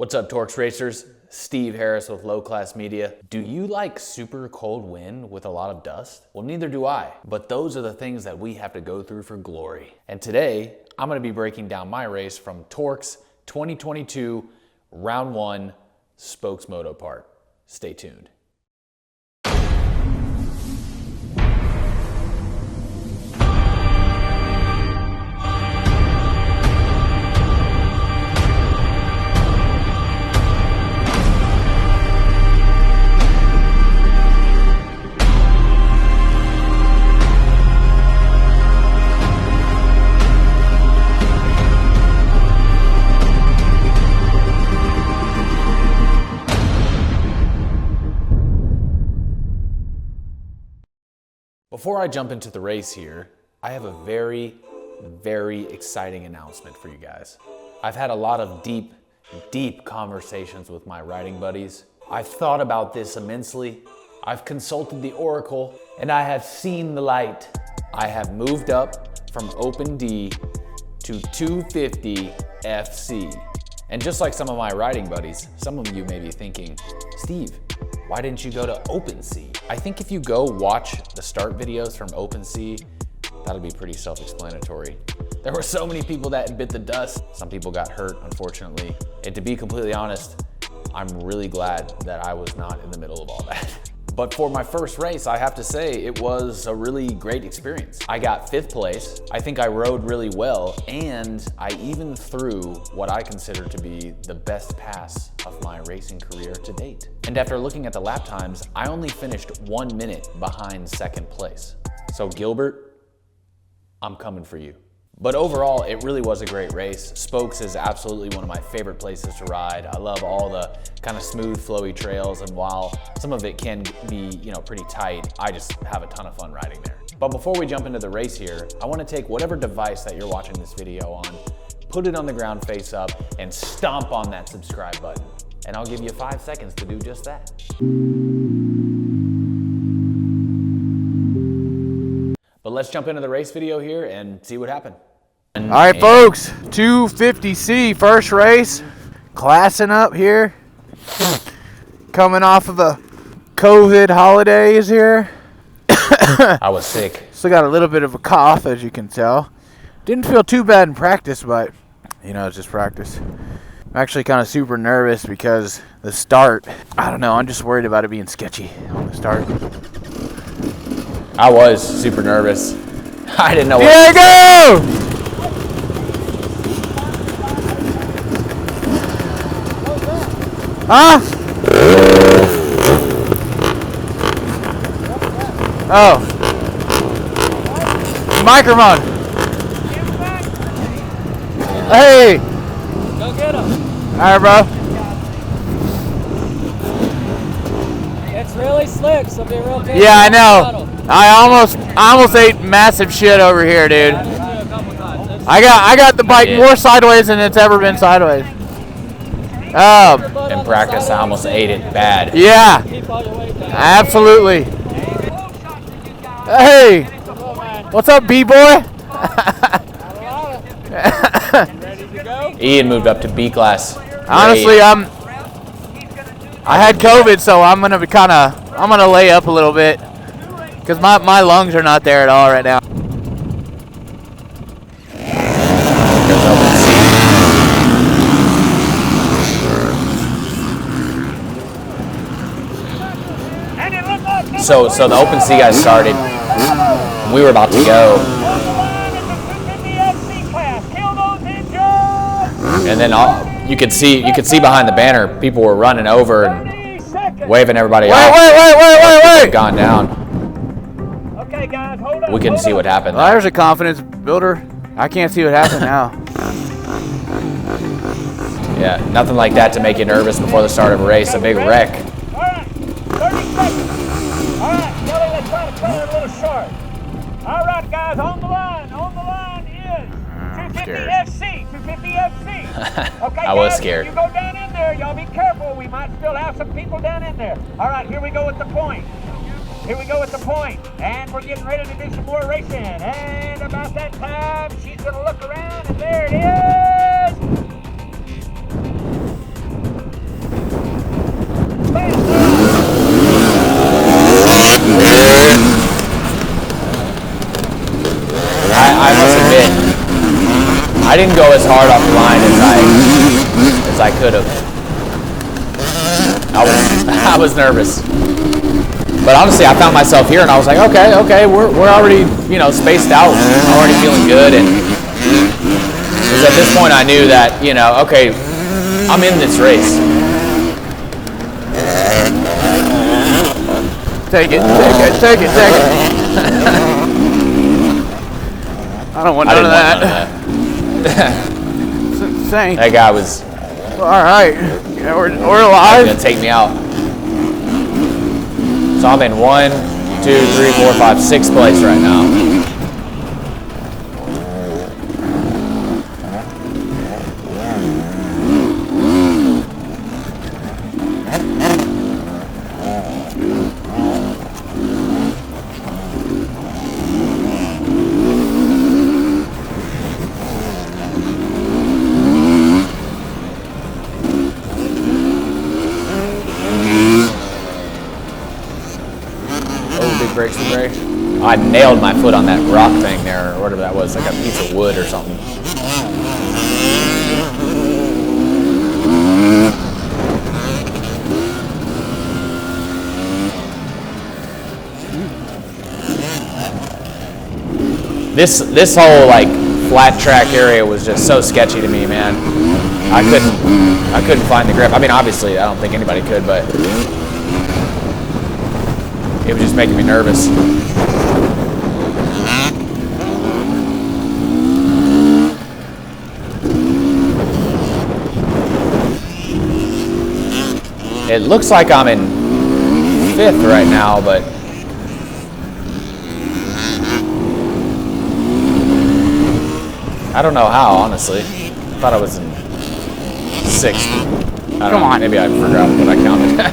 What's up, TORCS racers? Steve Harris with Low Class Media. Do you like super cold wind with a lot of dust? Well, neither do I, but those are the things that we have to go through for glory. And today, I'm gonna be breaking down my race from TORCS 2022 Round 1 Spoaks Motopark. Stay tuned. Before I jump into the race here, I have a very exciting announcement for you guys. I've had a lot of deep conversations with my riding buddies. I've thought about this immensely. I've consulted the Oracle, and I have seen the light. I have moved up from Open D to 250 FC. And just like some of my riding buddies, some of you may be thinking, Steve, why didn't you go to OpenC? I think if you go watch the start videos from OpenC, that'll be pretty self-explanatory. There were so many people that bit the dust. Some people got hurt, unfortunately. And to be completely honest, I'm really glad that I was not in the middle of all that. But for my first race, I have to say it was a really great experience. I got 5th place. I think I rode really well, and I even threw what I consider to be the best pass of my racing career to date. And after looking at the lap times, I only finished 1 minute behind 2nd place. So Gilbert, I'm coming for you. But overall, it really was a great race. Spoaks is absolutely one of my favorite places to ride. I love all the kind of smooth, flowy trails, and while some of it can be, pretty tight, I just have a ton of fun riding there. But before we jump into the race here, I want to take whatever device that you're watching this video on, put it on the ground face up, and stomp on that subscribe button. And I'll give you 5 seconds to do just that. But let's jump into the race video here and see what happened. All right, folks, 250C first race, classing up here. Coming off of the COVID holidays here. I was sick. Still got a little bit of a cough, as you can tell. Didn't feel too bad in practice, but, it's just practice. I'm actually kind of super nervous because the start, I don't know, I'm just worried about it being sketchy on the start. I was super nervous. I didn't know what Diego! Huh? Oh. Microphone. Hey. Go get him. All right, bro. It's really slick, so be real careful. Yeah, I know. I almost ate massive shit over here, dude. I got the bike more sideways than it's ever been sideways. In practice, I almost ate it bad. Yeah, absolutely. Hey, what's up, B-boy? Ready to go? Ian moved up to B class. Honestly, I had COVID, so I'm gonna lay up a little bit because my lungs are not there at all right now. So the OpenC guys started. We were about to go. And then you could see behind the banner, people were running over and waving everybody off. Wait! Gone down. Okay, guys, hold on. We couldn't see what happened. Well, there's a confidence builder. I can't see what happened now. Yeah, nothing like that to make you nervous before the start of a race. A big wreck. All right, 30 seconds. All right, Kelly, let's try to play it a little short. All right, guys, on the line is 250 FC, 250 FC. Okay, I was guys, scared. You go down in there, y'all be careful. We might still have some people down in there. All right, here we go with the point. Here we go with the point. And we're getting ready to do some more racing. And about that time, she's going to look around, and there it is. as hard off the line as I could have. I was nervous. But honestly, I found myself here, and I was like, okay, we're already, you know, spaced out. I'm already feeling good, and because at this point I knew that, you know, okay, I'm in this race. Take it. I don't want none of that. It's insane. That guy was All right. Yeah, we're alive. gonna take me out. So I'm in 1, 2, 3, 4, 5, 6th place right now. Brakes to brake. I nailed my foot on that rock thing there, or whatever that was, like a piece of wood or something. This whole like flat track area was just so sketchy to me, man. I couldn't find the grip. I mean, obviously, I don't think anybody could, but it was just making me nervous. It looks like I'm in 5th right now, but I don't know how, honestly. I thought I was in 6th. I don't know, maybe I forgot what I counted.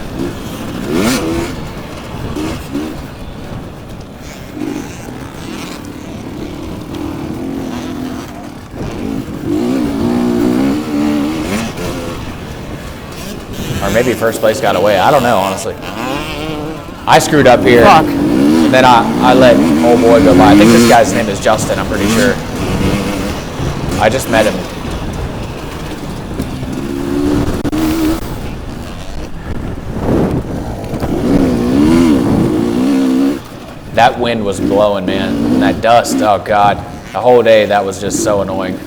Or maybe 1st place got away. I don't know, honestly. I screwed up here. Fuck. And then I let old boy go by. I think this guy's name is Justin, I'm pretty sure. I just met him. That wind was blowing, man. And that dust, oh God. The whole day, that was just so annoying.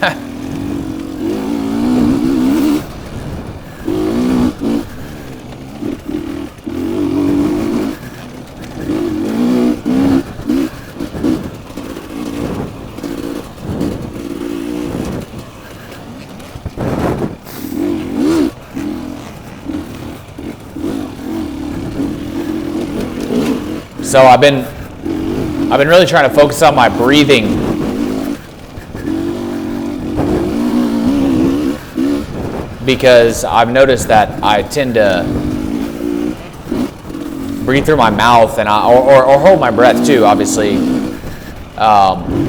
So I've been really trying to focus on my breathing. Because I've noticed that I tend to breathe through my mouth and or hold my breath too, obviously.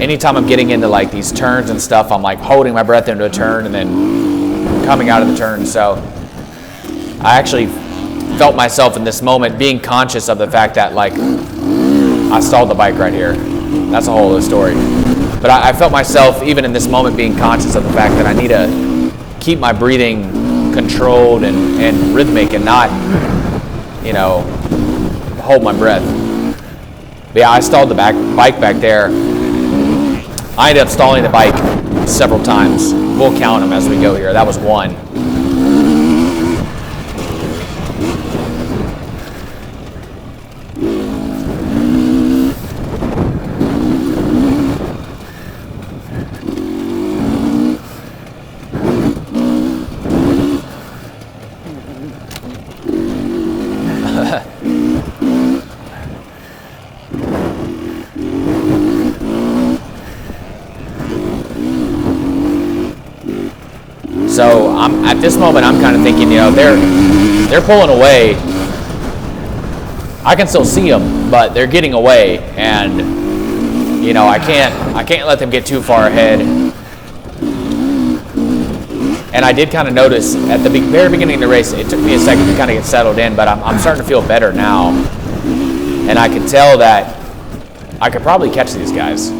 Anytime I'm getting into like these turns and stuff, I'm like holding my breath into a turn and then coming out of the turn. So I actually felt myself in this moment being conscious of the fact that like I stalled the bike right here. That's a whole other story. But I felt myself even in this moment being conscious of the fact that I need to keep my breathing controlled and rhythmic and not, you know, hold my breath. But yeah, I stalled the bike back there. I ended up stalling the bike several times. We'll count them as we go here. That was one. So at this moment, I'm kind of thinking, you know, they're pulling away. I can still see them, but they're getting away, and you know, I can't let them get too far ahead. And I did kind of notice at the very beginning of the race, it took me a second to kind of get settled in, but I'm starting to feel better now, and I can tell that I could probably catch these guys.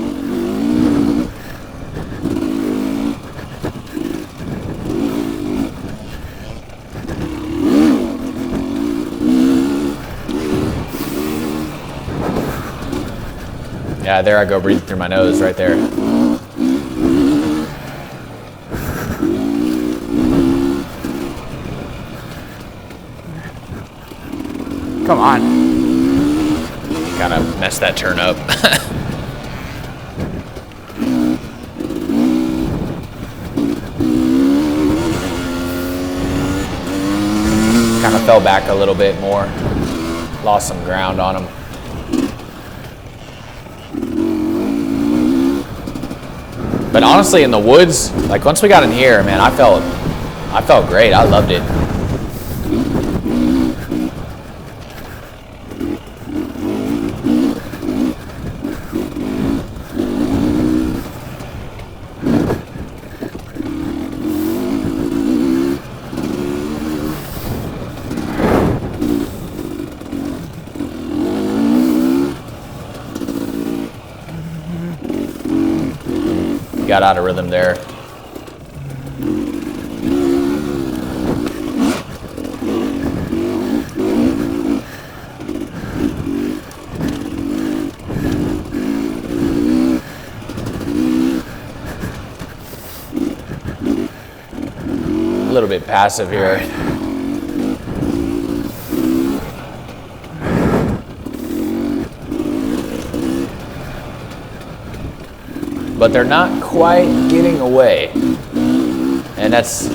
Yeah, there I go breathing through my nose right there. Come on. Kind of messed that turn up. Kind of fell back a little bit more. Lost some ground on him. But honestly, in the woods, like once we got in here, man, I felt great. I loved it. Got out of rhythm there. A little bit passive here. But they're not quite getting away. And that's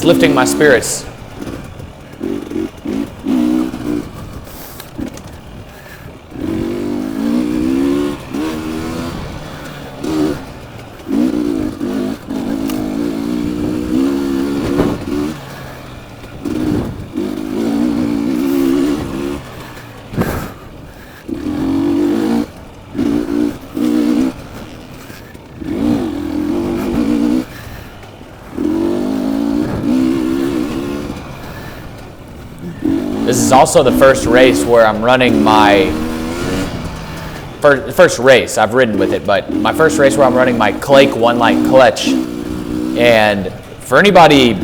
lifting my spirits. This is also the first race where I'm running my first race. I've ridden with it, but my first race where I'm running my Clake One Light clutch. And for anybody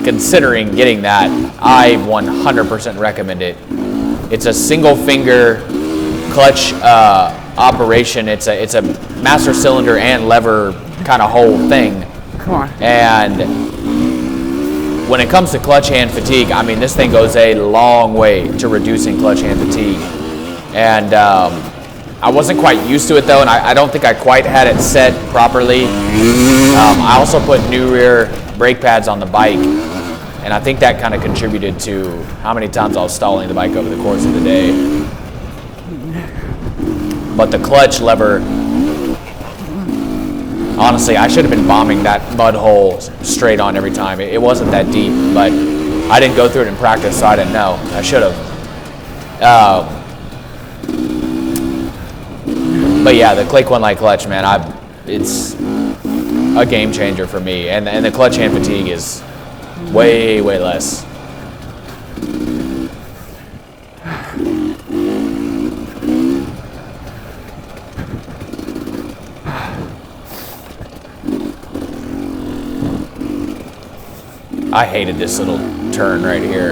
considering getting that, I 100% recommend it. It's a single finger clutch operation. It's a master cylinder and lever kind of whole thing. Come on. And when it comes to clutch hand fatigue, I mean, this thing goes a long way to reducing clutch hand fatigue. And I wasn't quite used to it though, and I don't think I quite had it set properly. I also put new rear brake pads on the bike, and I think that kind of contributed to how many times I was stalling the bike over the course of the day. But the clutch lever, honestly, I should have been bombing that mud hole straight on every time. It wasn't that deep, but I didn't go through it in practice, so I didn't know. I should have. But yeah, the Clake One Light clutch, man, it's a game changer for me. And the clutch hand fatigue is way, way less. I hated this little turn right here.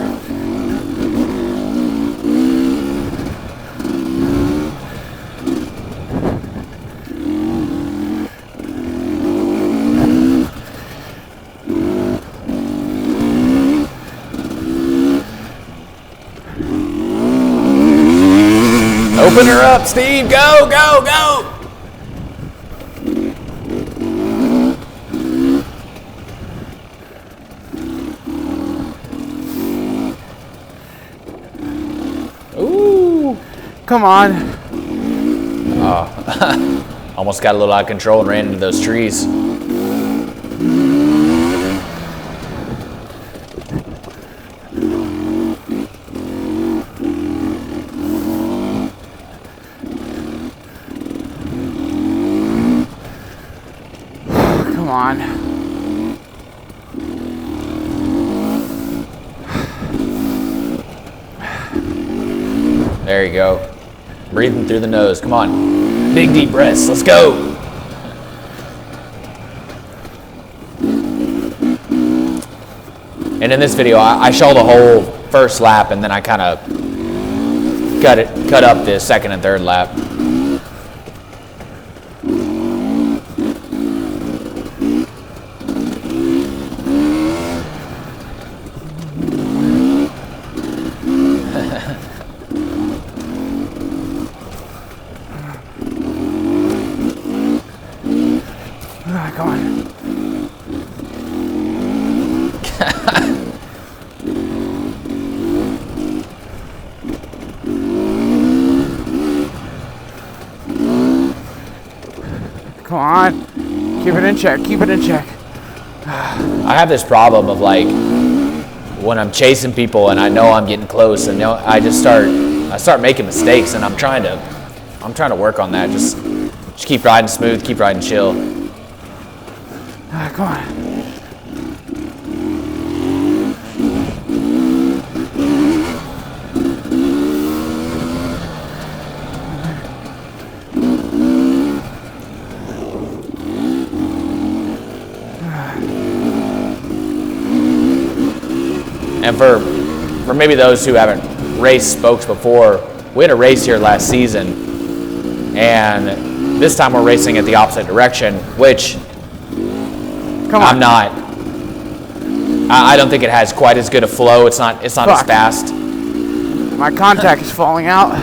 Open her up, Steve. Go, go, go. Come on. Almost got a little out of control and ran into those trees. Come on. There you go. Breathing through the nose. Come on. Big deep breaths. Let's go. And in this video, I show the whole first lap, and then I kind of cut up the second and third lap. Come on. Keep it in check. Keep it in check. I have this problem of like when I'm chasing people and I know I'm getting close, and I start making mistakes, and I'm trying to work on that. Just keep riding smooth, keep riding chill. Come on. And for maybe those who haven't raced Spoaks before, we had a race here last season, and this time we're racing at the opposite direction, which I'm not. I don't think it has quite as good a flow. It's not as fast. My contact is falling out.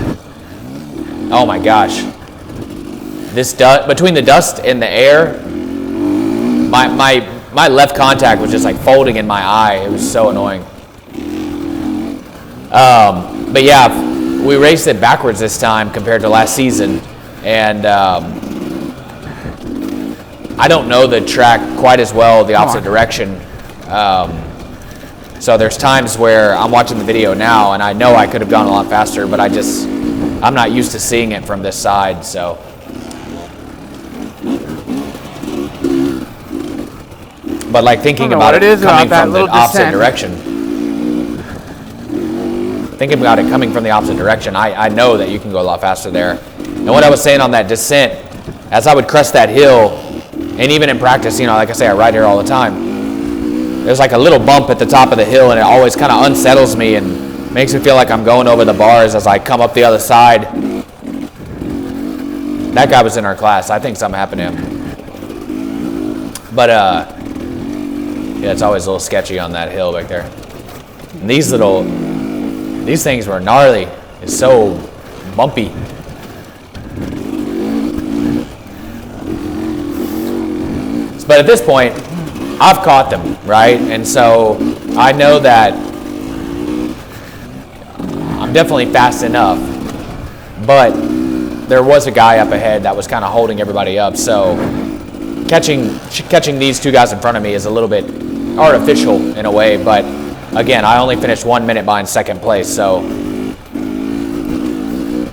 Oh my gosh! This between the dust and the air, my left contact was just like folding in my eye. It was so annoying. But yeah, we raced it backwards this time compared to last season, and I don't know the track quite as well, the opposite direction. So there's times where I'm watching the video now and I know I could have gone a lot faster, but I'm not used to seeing it from this side, so. But like thinking about it coming from the opposite direction. Thinking about it coming from the opposite direction, I know that you can go a lot faster there. And what I was saying on that descent, as I would crest that hill, and even in practice, like I say, I ride here all the time, there's like a little bump at the top of the hill, and it always kind of unsettles me and makes me feel like I'm going over the bars as I come up the other side. That guy was in our class. I think something happened to him. But yeah, it's always a little sketchy on that hill back there. And these things were gnarly. It's so bumpy. But at this point, I've caught them, right? And so I know that I'm definitely fast enough, but there was a guy up ahead that was kind of holding everybody up. So catching these two guys in front of me is a little bit artificial in a way, but again, I only finished 1 minute behind second place, so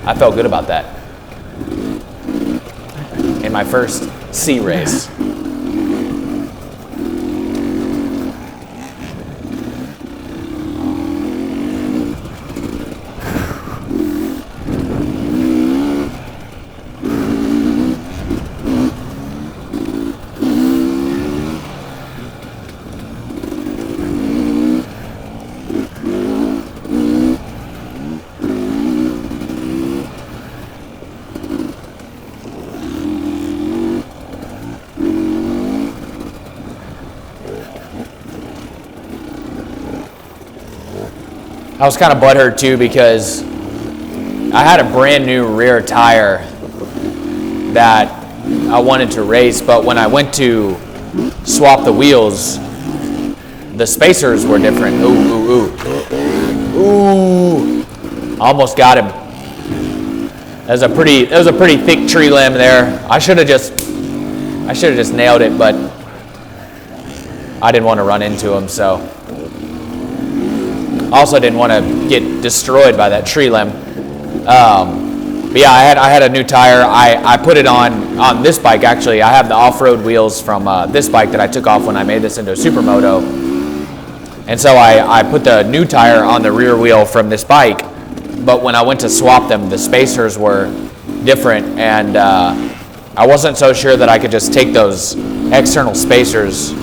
I felt good about that in my first C race. I was kind of butthurt too because I had a brand new rear tire that I wanted to race, but when I went to swap the wheels, the spacers were different. Ooh. Almost got him. There's a pretty thick tree limb there. I should have just nailed it, but I didn't want to run into him, so. Also didn't want to get destroyed by that tree limb. But yeah, I had a new tire. I put it on this bike, actually. I have the off-road wheels from this bike that I took off when I made this into a supermoto. And so I put the new tire on the rear wheel from this bike, but when I went to swap them, the spacers were different, and I wasn't so sure that I could just take those external spacers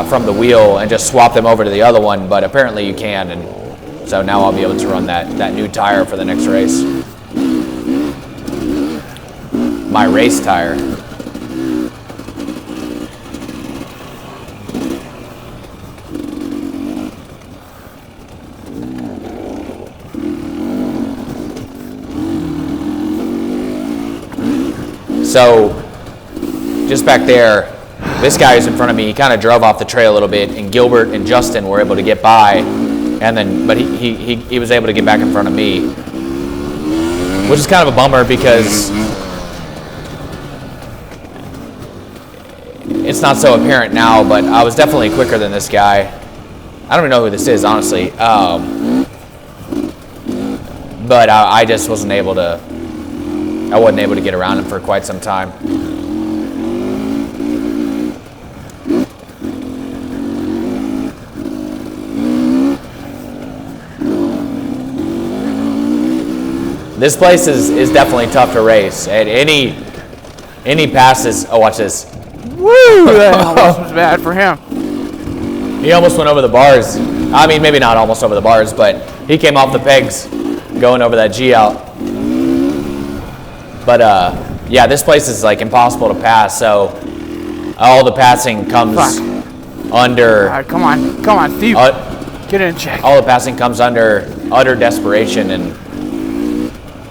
from the wheel and just swap them over to the other one, but apparently you can, and so now I'll be able to run that new tire for the next race. My race tire. So just back there, this guy who's in front of me, he kind of drove off the trail a little bit, and Gilbert and Justin were able to get by, and then but he was able to get back in front of me, which is kind of a bummer because it's not so apparent now, but I was definitely quicker than this guy. I don't even know who this is, honestly. But I just wasn't able to, I wasn't able to get around him for quite some time. This place is definitely tough to race. And any passes, oh, watch this. Woo! That almost was bad for him. He almost went over the bars. I mean, maybe not almost over the bars, but he came off the pegs going over that G out. But yeah, this place is like impossible to pass. So all the passing comes under. All right, come on, Steve. Get in check. All the passing comes under utter desperation, and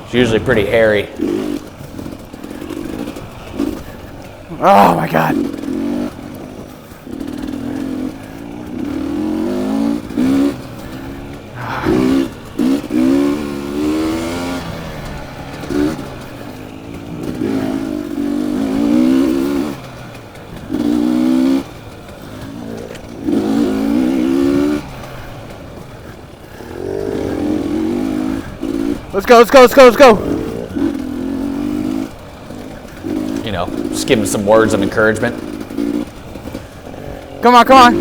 it's usually pretty hairy. Oh my God. Let's go. You know, just give him some words of encouragement. Come on.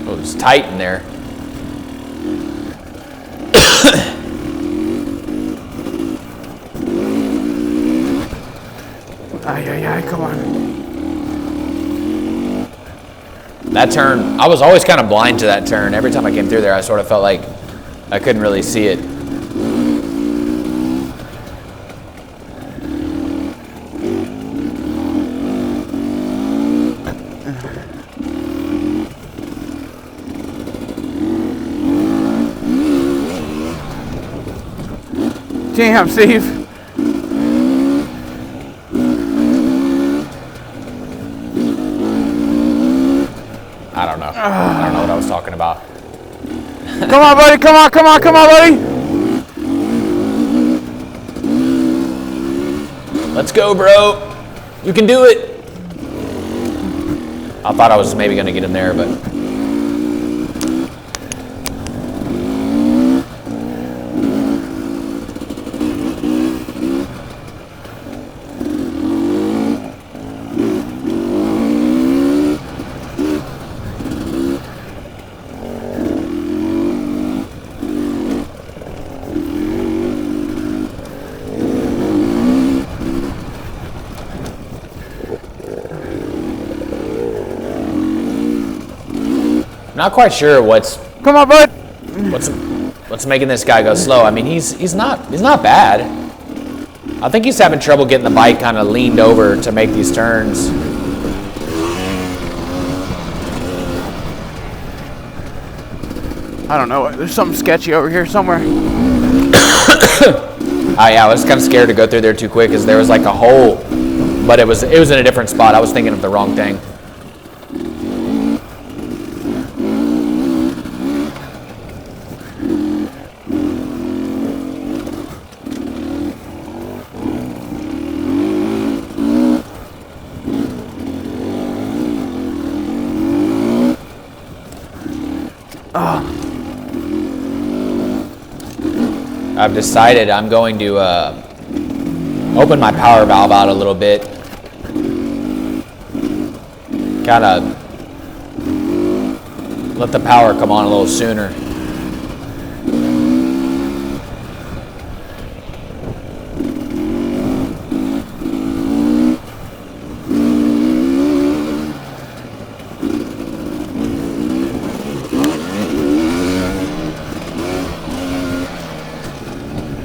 Oh, it's tight in there. Ay, come on. That turn, I was always kind of blind to that turn. Every time I came through there, I sort of felt like I couldn't really see it. Damn, Steve. I don't know what I was talking about. Come on, buddy. Come on, buddy. Let's go, bro. You can do it. I thought I was maybe going to get him there, but not quite sure what's making this guy go slow. I mean, he's not bad. I think he's having trouble getting the bike kind of leaned over to make these turns. I don't know. There's something sketchy over here somewhere. Yeah, I was kind of scared to go through there too quick because there was like a hole, but it was in a different spot. I was thinking of the wrong thing. I've decided I'm going to open my power valve out a little bit. Kind of let the power come on a little sooner.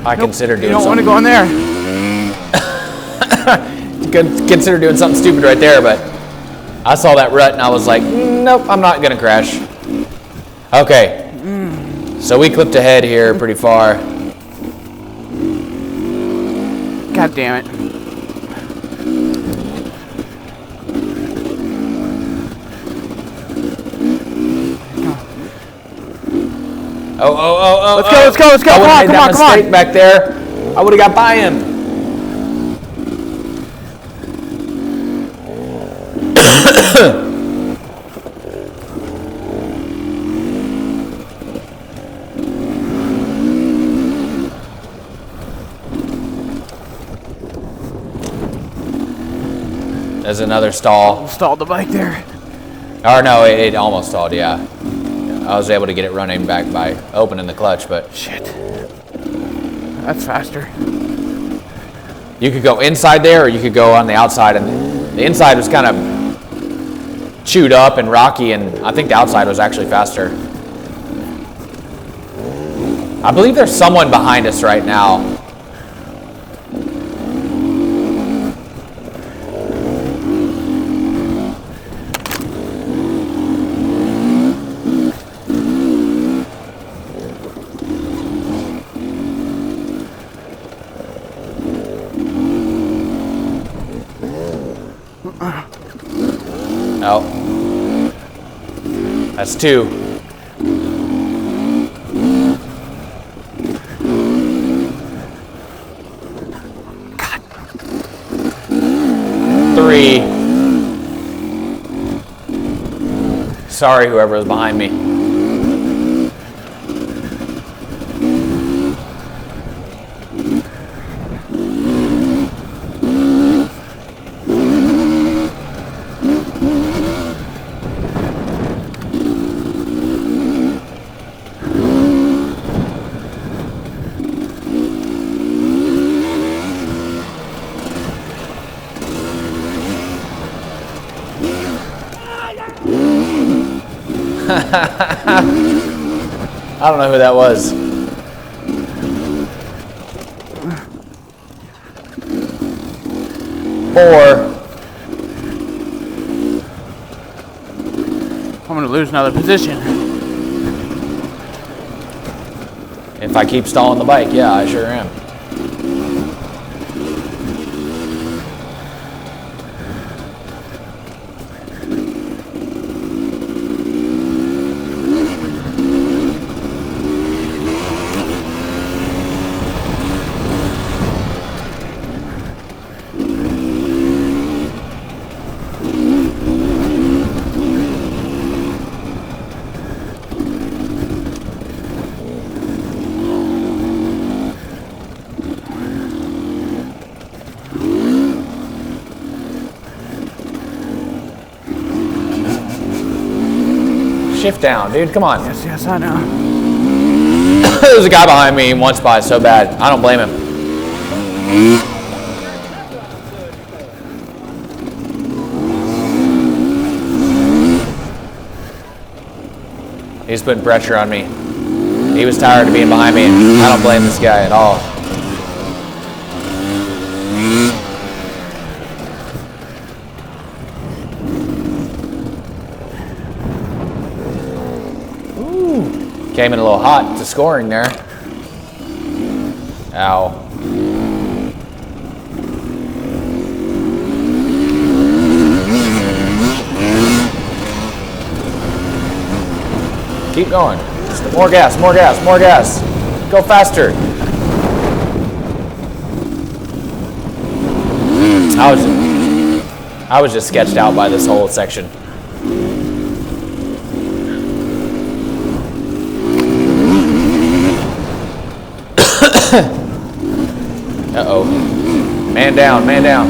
I consider doing You don't want to something. go in there. Consider doing something stupid right there, but I saw that rut and I was like, nope, I'm not gonna crash. Okay, so we clipped ahead here pretty far. God damn it. Oh. Let's go. I would have made that Come on. mistake back there. I would have got by him. There's another stall. Stalled the bike there. Or no, it almost stalled, yeah. I was able to get it running back by opening the clutch, but Shit. That's faster. you could go inside there or you could go on the outside, and the inside was kind of chewed up and rocky, and I think the outside was actually faster. I believe there's someone behind us right now. Oh, that's two. God. Three. Sorry, whoever was behind me. I don't know who that was. Four. I'm gonna lose another position. If I keep stalling the bike, yeah, I sure am. Shift down, dude, come on. Yes, I know. There's a guy behind me in one spot so bad. I don't blame him. He's putting pressure on me. He was tired of being behind me, and I don't blame this guy at all. Came in a little hot to scoring there. Ow. Keep going. Just more gas, more gas, more gas. Go faster. I was just sketched out by this whole section. Uh-oh. Man down, man down.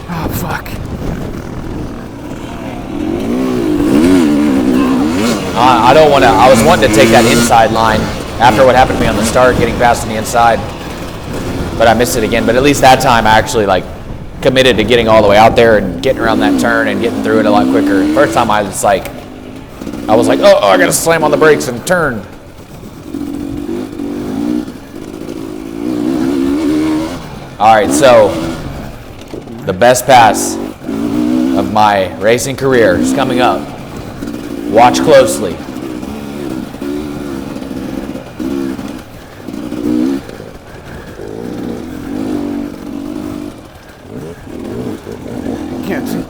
Oh, fuck. I don't want to. I was wanting to take that inside line after what happened to me on the start, getting past on the inside, but I missed it again. But at least that time, I actually committed to getting all the way out there and getting around that turn and getting through it a lot quicker. First time, I was like, oh, I gotta slam on the brakes and turn. All right, so the best pass of my racing career is coming up. Watch closely. Can't see.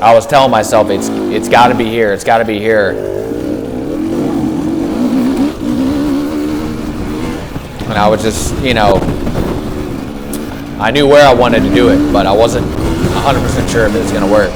I was telling myself it's got to be here. It's got to be here. And I was just, you know, I knew where I wanted to do it, but I wasn't 100% sure if it was going to work.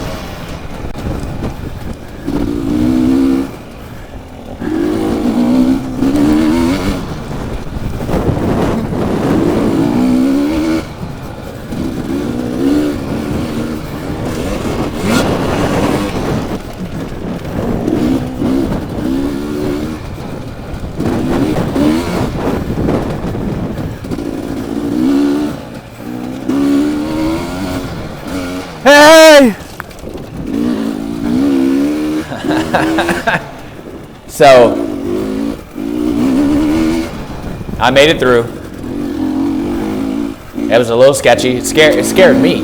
Hey! So I made it through. It was a little sketchy. It scared me.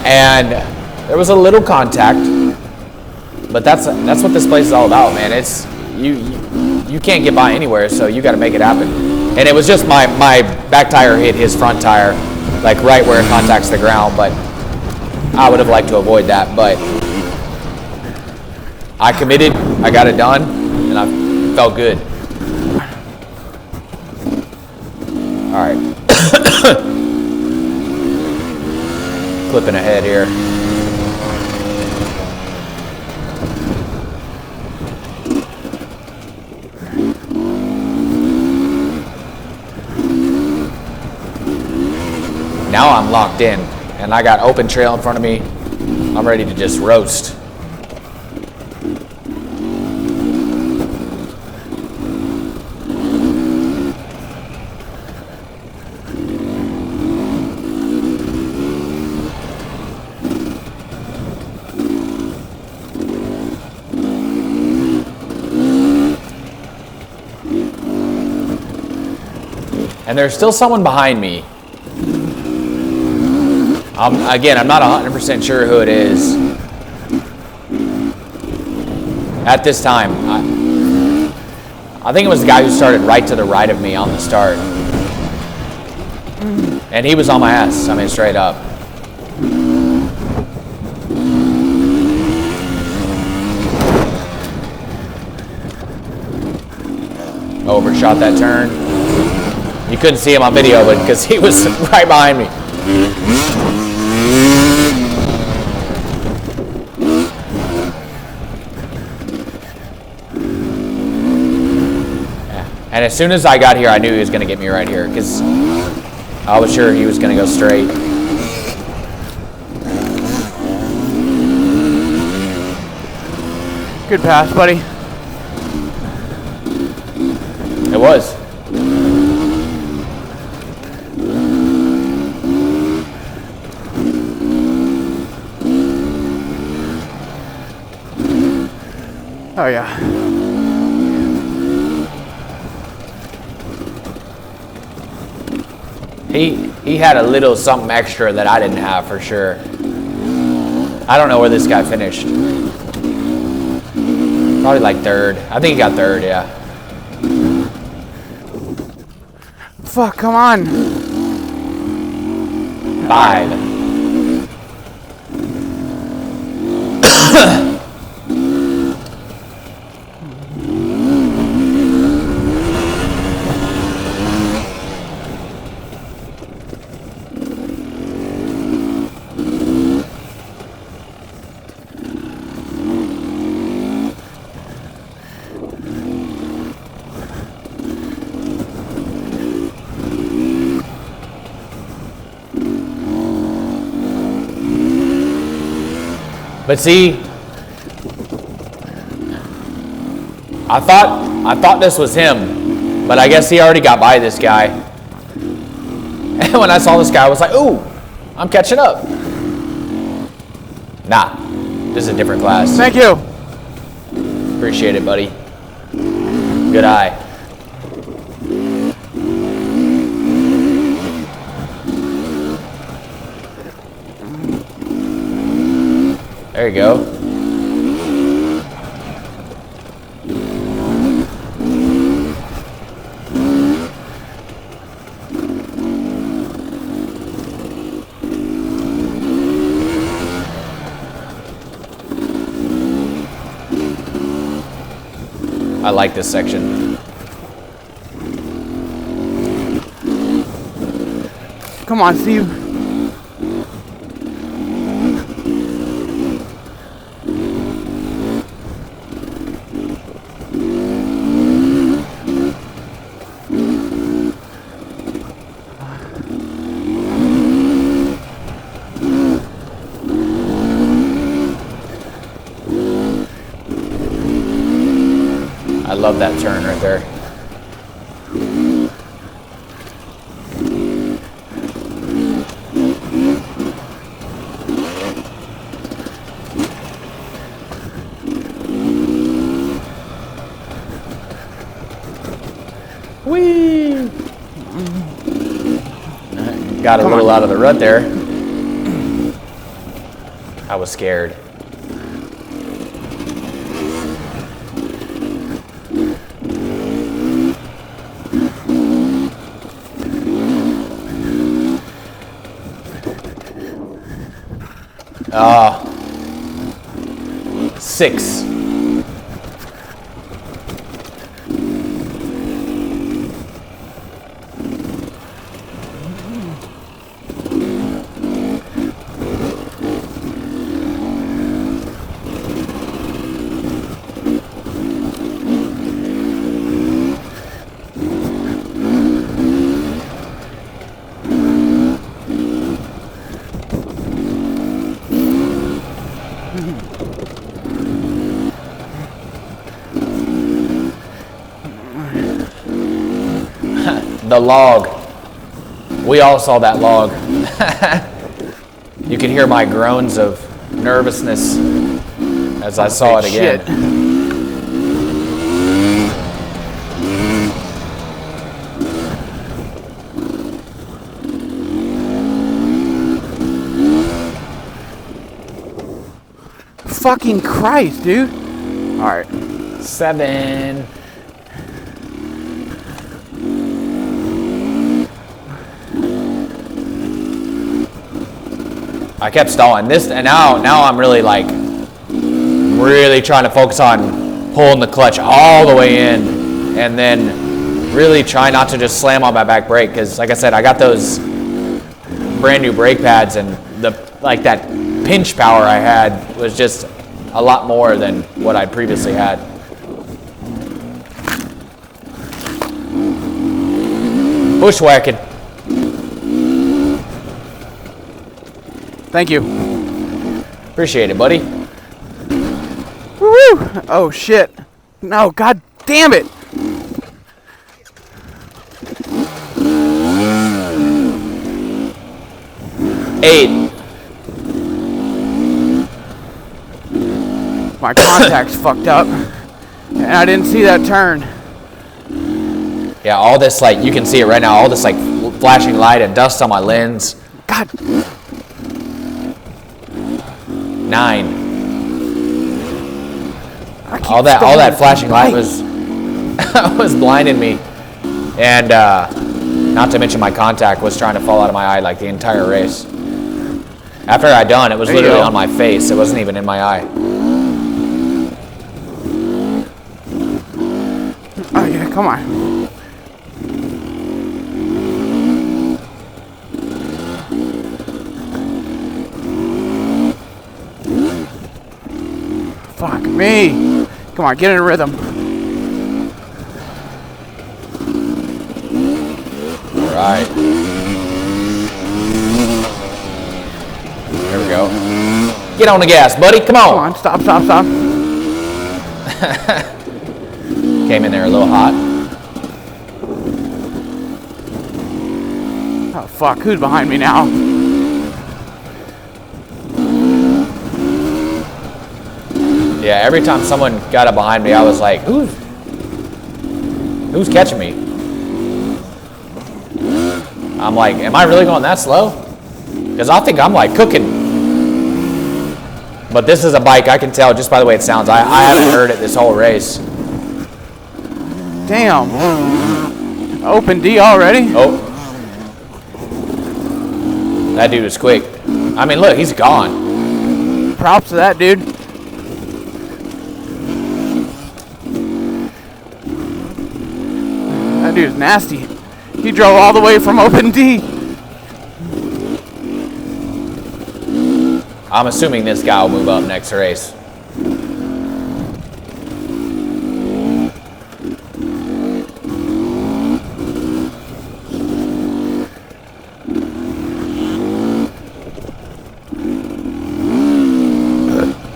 And there was a little contact, but that's what this place is all about, man. It's you can't get by anywhere, so you got to make it happen. And it was just my back tire hit his front tire, like right where it contacts the ground, but I would have liked to avoid that, but I committed, I got it done, and I felt good. All right. Clipping ahead here. Now I'm locked in, and I got open trail in front of me. I'm ready to just roast. And there's still someone behind me. Again, I'm not 100% sure who it is. At this time, I think it was the guy who started right to the right of me on the start. And he was on my ass, I mean, straight up. Overshot that turn. You couldn't see him on video, but because he was right behind me. And as soon as I got here, I knew he was going to get me right here because I was sure he was going to go straight. Good pass, buddy. It was. Oh yeah. He had a little something extra that I didn't have for sure. I don't know where this guy finished. Probably like third. I think he got third, yeah. Fuck, come on. 5. But see, I thought this was him, but I guess he already got by this guy. And when I saw this guy, I was like, ooh, I'm catching up. Nah, this is a different class. Thank you. Appreciate it, buddy. Good eye. There you go. I like this section. Come on, Steve. I love that turn right there. Whee! Got a little out of the rut there. I was scared. Six. The log. We all saw that log. You can hear my groans of nervousness as I saw it again. Fucking Christ, dude. All right. 7. I kept stalling this, and now I'm really trying to focus on pulling the clutch all the way in, and then really try not to just slam on my back brake, because like I said, I got those brand new brake pads, and that pinch power I had was just a lot more than what I previously had. Bushwhacking. Thank you. Appreciate it, buddy. Woo! Oh shit! No, god damn it! Eight. My contact's fucked up, and I didn't see that turn. Yeah, all this you can see it right now. All this flashing light and dust on my lens. God. 9. All that flashing light was was blinding me, and not to mention my contact was trying to fall out of my eye the entire race. After I done, it was literally on my face. It wasn't even in my eye. Oh yeah, come on. Fuck me. Come on, get in a rhythm. All right. There we go. Get on the gas, buddy. Come Come on. on, stop, stop, stop. Came in there a little hot. Oh, fuck. Who's behind me now? Yeah, every time someone got up behind me, I was like, who's catching me? I'm like, am I really going that slow? Because I think I'm like cooking. But this is a bike, I can tell just by the way it sounds. I haven't heard it this whole race. Damn. Open D already? Oh. That dude was quick. I mean, look, he's gone. Props to that dude. That dude's nasty. He drove all the way from open D. I'm assuming this guy will move up next race.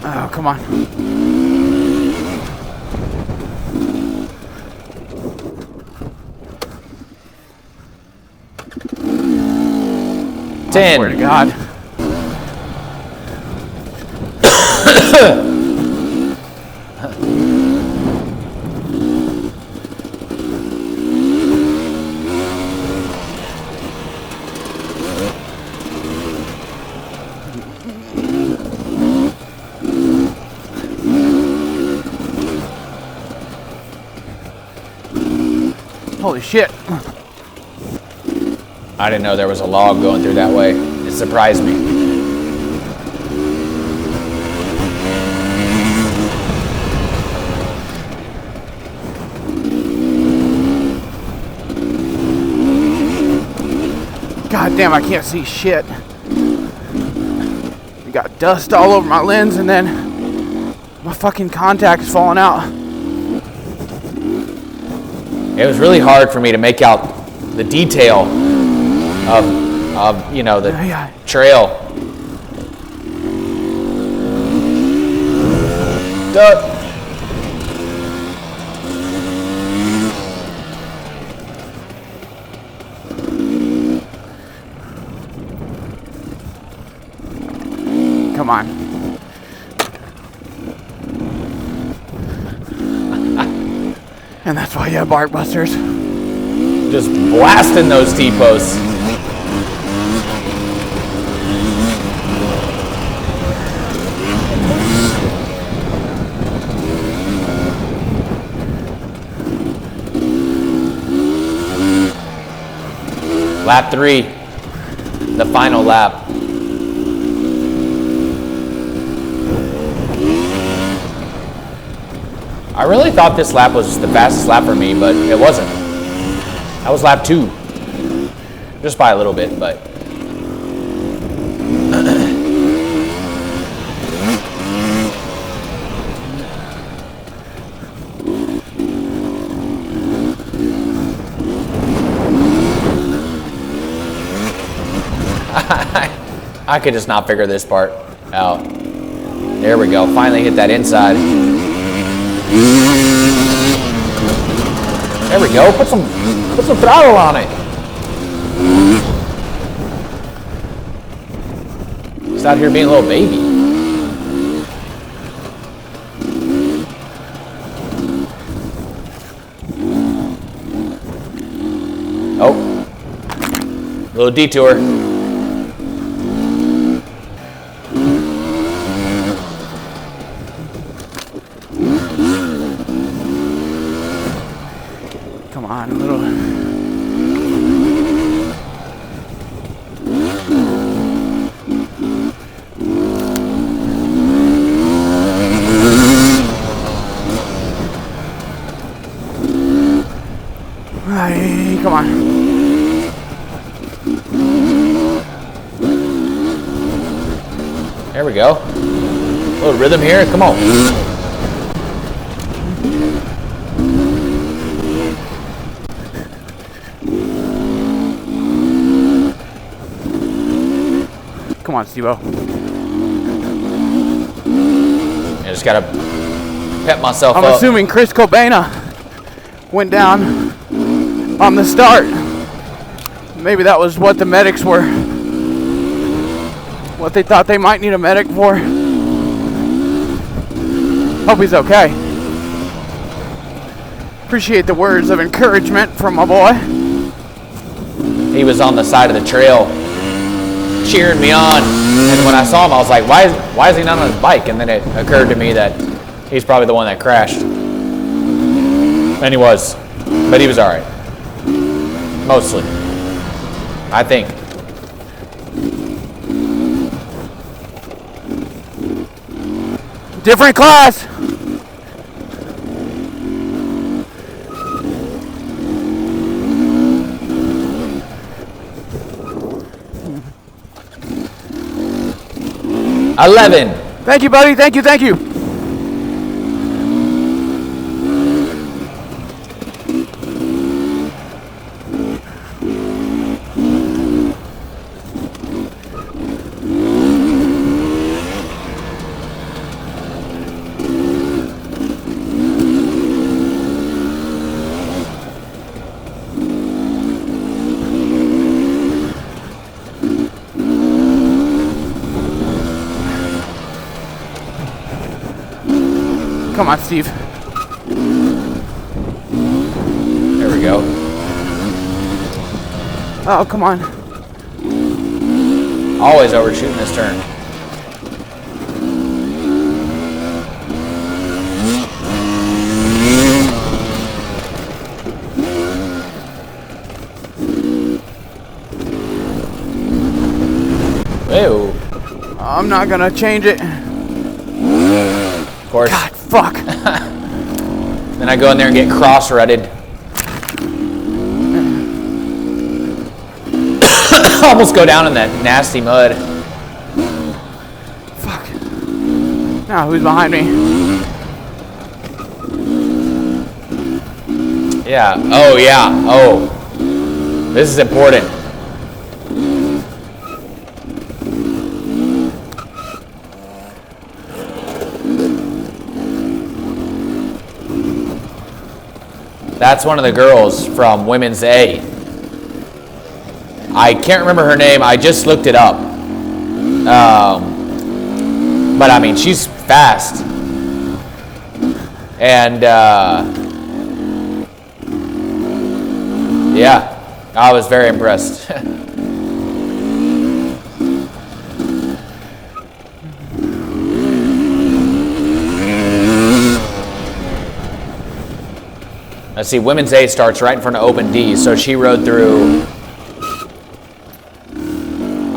Oh, come on. I swear to 10. God. Holy shit. I didn't know there was a log going through that way. It surprised me. God damn, I can't see shit. We got dust all over my lens and then my fucking contact's falling out. It was really hard for me to make out the detail of you know, the Yeah. trail. Duck. Come on. And that's why you have bark busters. Just blasting those T-posts. Lap 3, the final lap. I really thought this lap was the fastest lap for me, but it wasn't. That was lap 2. Just by a little bit, but. I could just not figure this part out. There we go. Finally hit that inside. There we go. Put some throttle on it. He's out here being a little baby. Oh. Little detour. Come on, a little. Hey, come on. There we go. A little rhythm here. Come on. Come on, Steve-O. I just gotta pep myself I'm up. assuming Chris Cobain went down on the start. Maybe that was what the medics were, what they thought they might need a medic for. Hope he's okay. Appreciate the words of encouragement from my boy. He was on the side of the trail cheering me on, and when I saw him I was like, why is he not on his bike? And then it occurred to me that he's probably the one that crashed. And he was, but he was all right. Mostly, I think. Different class. $11. Thank you, buddy. Thank you. Thank you. Come on, Steve. There we go. Oh, come on. Always overshooting this turn. Ew. I'm not gonna change it. Of course. God, fuck. Then I go in there and get cross-rutted. Almost go down in that nasty mud. Fuck. Now, who's behind me? Yeah. Oh, yeah. Oh. This is important. That's one of the girls from Women's A. I can't remember her name. I just looked it up. But I mean, she's fast. And yeah, I was very impressed. Let's see, Women's A starts right in front of Open D, so she rode through,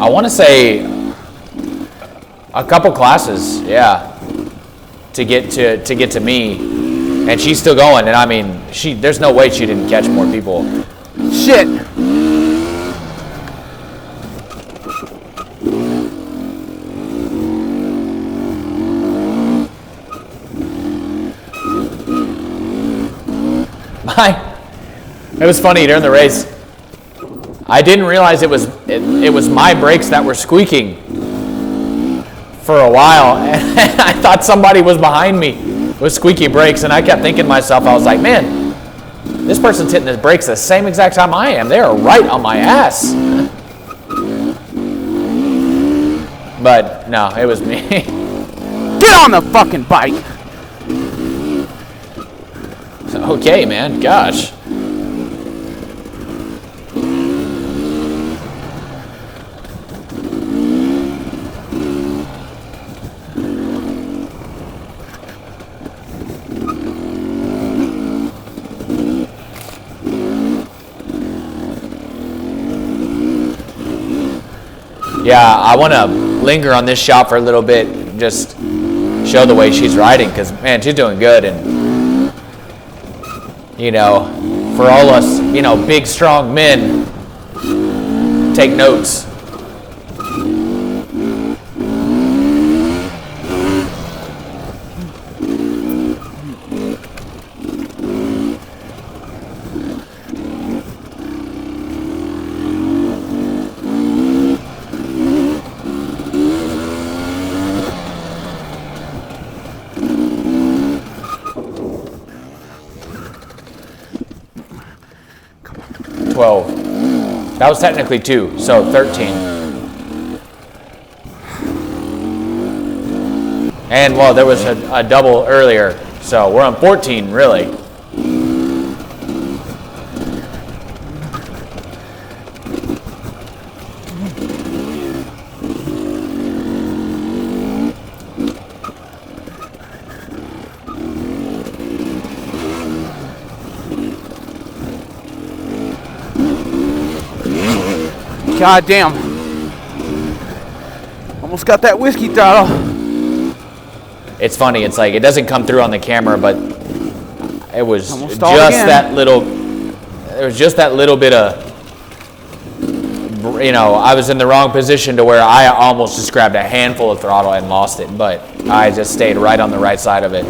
I want to say, a couple classes, yeah, to get to me, and she's still going. And I mean, there's no way she didn't catch more people. Shit. It was funny during the race. I didn't realize it was my brakes that were squeaking for a while, and I thought somebody was behind me with squeaky brakes, and I kept thinking to myself, I was like, man, this person's hitting the brakes the same exact time I am. They are right on my ass. But no, it was me. Get on the fucking bike. Okay, man, gosh. Yeah, I want to linger on this shot for a little bit, and just show the way she's riding, because, man, she's doing good. And, you know, for all us, you know, big, strong men, take notes. 12. That was technically 2, so 13. And well, there was a double earlier, so we're on 14 really. God damn. Almost got that whiskey throttle. It's funny, it's like it doesn't come through on the camera, but it was Almost just that little, there was just that little bit of, you know, I was in the wrong position to where I almost just grabbed a handful of throttle and lost it, but I just stayed right on the right side of it.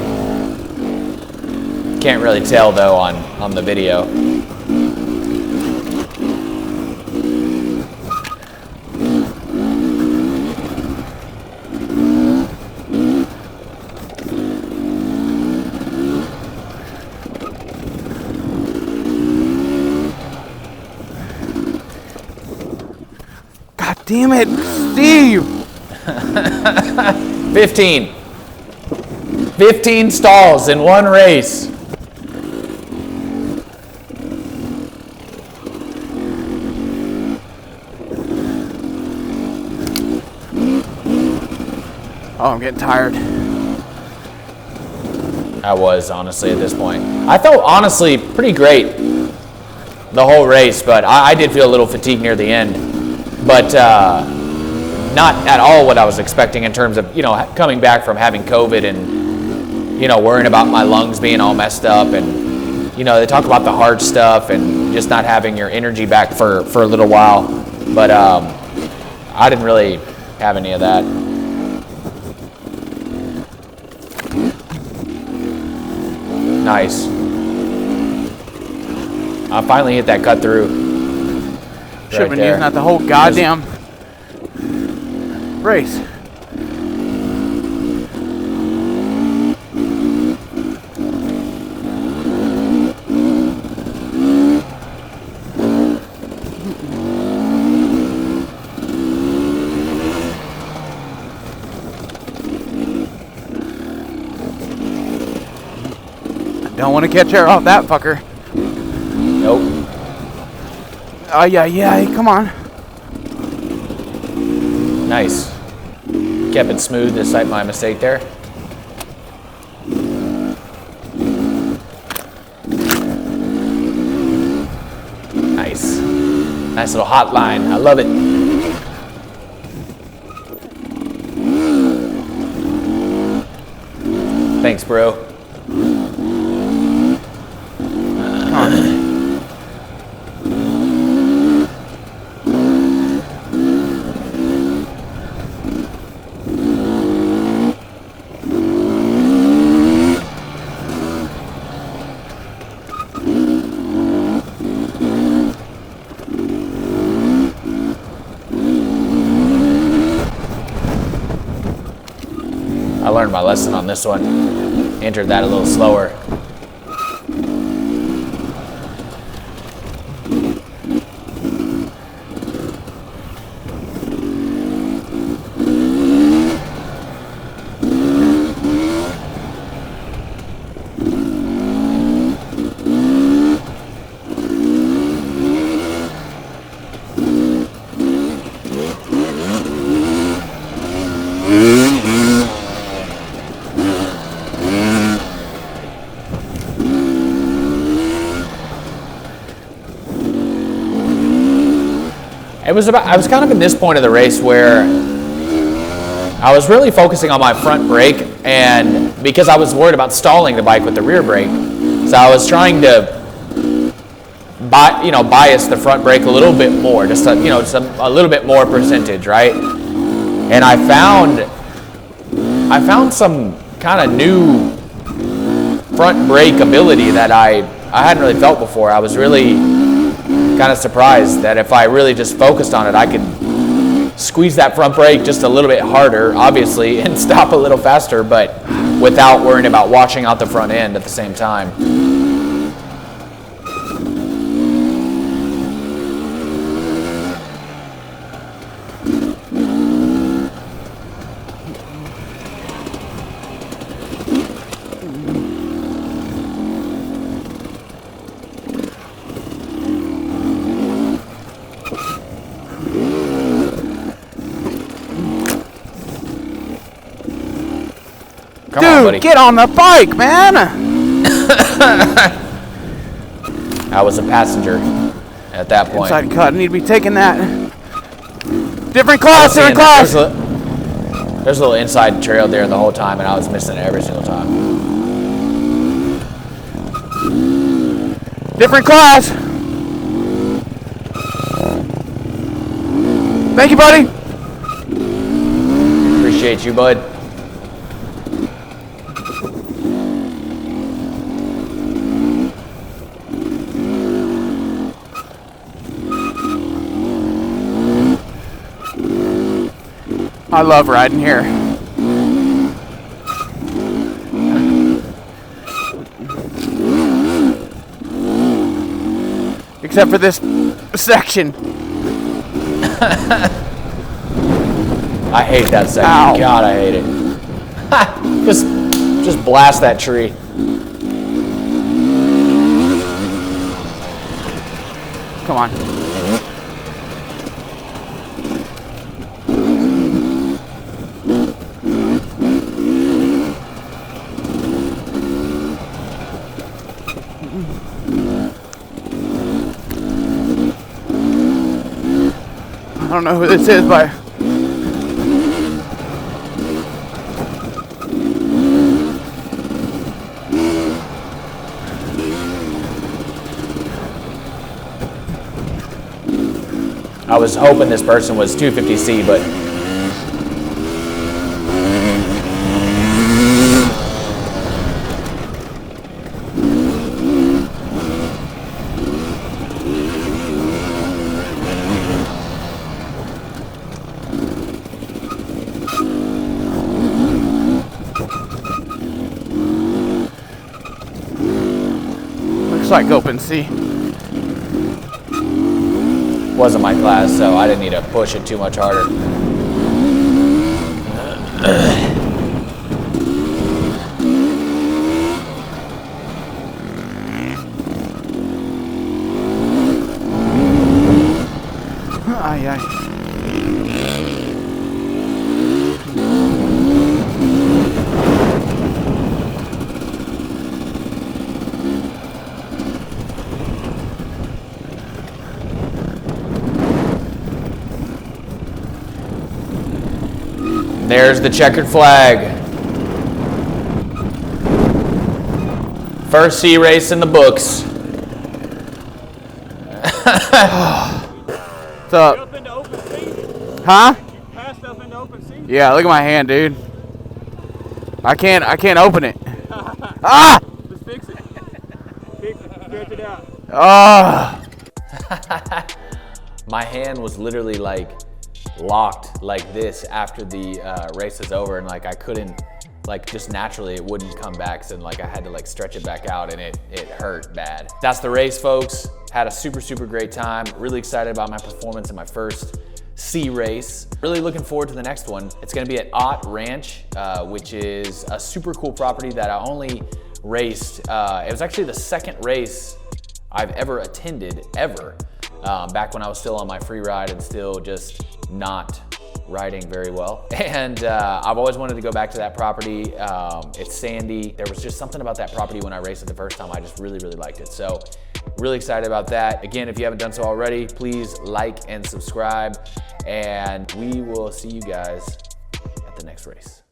Can't really tell though on the video. Damn it, Steve! 15. 15 stalls in one race. Oh, I'm getting tired. I was, honestly, at this point. I felt, honestly, pretty great the whole race, but I did feel a little fatigued near the end. But not at all what I was expecting in terms of, you know, coming back from having COVID and, you know, worrying about my lungs being all messed up. And, you know, they talk about the hard stuff and just not having your energy back for a little while. But I didn't really have any of that. Nice. I finally hit that cut through. Should have been using that the whole goddamn race. I don't want to catch her off that fucker. Nope. Oh, yeah, come on. Nice. Kept it smooth despite my mistake there. Nice. Nice little hot line. I love it. Thanks, bro. Come on. I learned my lesson on this one. Entered that a little slower. I was kind of in this point of the race where I was really focusing on my front brake, and because I was worried about stalling the bike with the rear brake, so I was trying to bias the front brake a little bit more, just a little bit more percentage, right? And I found some kind of new front brake ability that I hadn't really felt before. I was really kind of surprised that if I really just focused on it, I could squeeze that front brake just a little bit harder, obviously, and stop a little faster, but without worrying about washing out the front end at the same time. buddy. Get on the bike, man. I was a passenger at that point. Inside cut. I need to be taking that. Different class, different class. There's a little inside trail there the whole time, and I was missing it every single time. Different class. Thank you, buddy. Appreciate you, bud. I love riding here. Except for this section. I hate that section. Ow. God, I hate it. Just blast that tree. Come on. I don't know who this is, but I was hoping this person was 250C, but looks like open C. wasn't my class, so I didn't need to push it too much harder. Ay, ay. There's the checkered flag. First C race in the books. What's up? Up into open sea? Huh? Passed up into open sea? Yeah, look at my hand, dude. I can't open it. Ah! Let's fix it. Fix it. Stretch it out. Ah! My hand was literally like locked like this after the race is over, and like I couldn't, like just naturally it wouldn't come back, so like I had to like stretch it back out, and it hurt bad. That's the race, folks. Had a super great time. Really excited about my performance in my first C race. Really looking forward to the next one. It's gonna be at Ott Ranch, which is a super cool property that I only raced. It was actually the second race I've ever attended, ever. Back when I was still on my free ride and still just not riding very well. And I've always wanted to go back to that property. It's sandy. There was just something about that property when I raced it the first time. I just really liked it. So really excited about that. Again, if you haven't done so already, please like and subscribe, and we will see you guys at the next race.